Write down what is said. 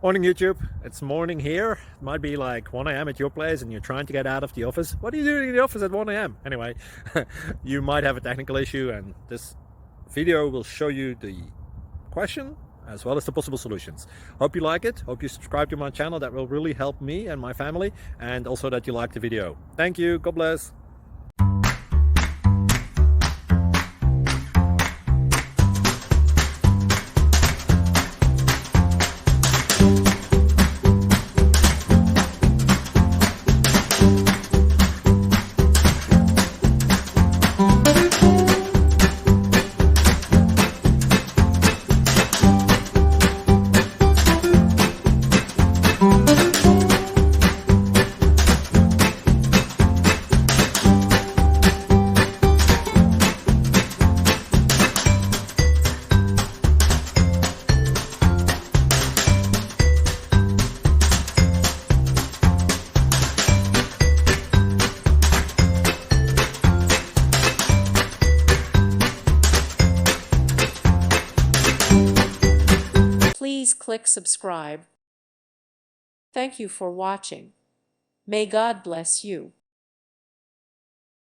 Morning YouTube, it's morning here. It might be like 1 a.m. at your place and you're trying to get out of the office. What are you doing in the office at 1 a.m.? Anyway, you might have a technical issue and this video will show you the question as well as the possible solutions. Hope you like it, hope you subscribe to my channel. That will really help me and my family, and also that you like the video. Thank you, God bless. Please click subscribe. Thank you for watching. May God bless you.